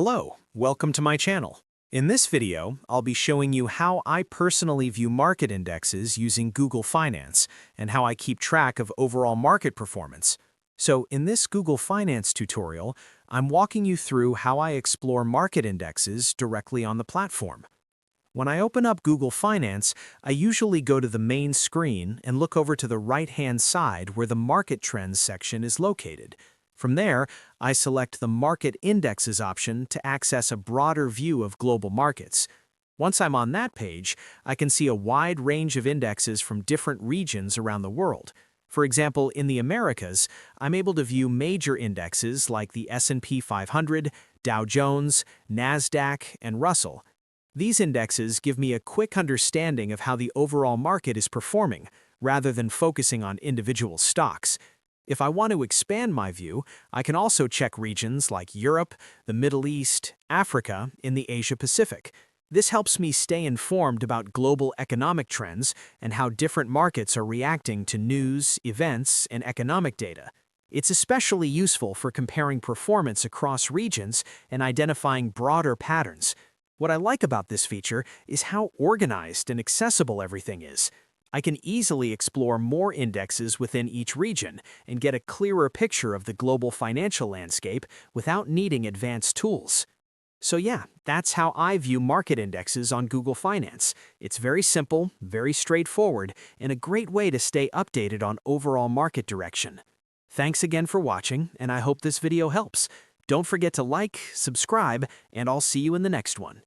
Hello, welcome to my channel. In this video, I'll be showing you how I personally view market indexes using Google Finance and how I keep track of overall market performance. So in this Google Finance tutorial, I'm walking you through how I explore market indexes directly on the platform. When I open up Google Finance, I usually go to the main screen and look over to the right-hand side where the Market Trends section is located. From there, I select the Market Indexes option to access a broader view of global markets. Once I'm on that page, I can see a wide range of indexes from different regions around the world. For example, in the Americas, I'm able to view major indexes like the S&P 500, Dow Jones, NASDAQ, and Russell. These indexes give me a quick understanding of how the overall market is performing, rather than focusing on individual stocks. If I want to expand my view, I can also check regions like Europe, the Middle East, Africa, and the Asia-Pacific. This helps me stay informed about global economic trends and how different markets are reacting to news, events, and economic data. It's especially useful for comparing performance across regions and identifying broader patterns. What I like about this feature is how organized and accessible everything is. I can easily explore more indexes within each region and get a clearer picture of the global financial landscape without needing advanced tools. So yeah, that's how I view market indexes on Google Finance. It's very simple, very straightforward, and a great way to stay updated on overall market direction. Thanks again for watching, and I hope this video helps. Don't forget to like, subscribe, and I'll see you in the next one.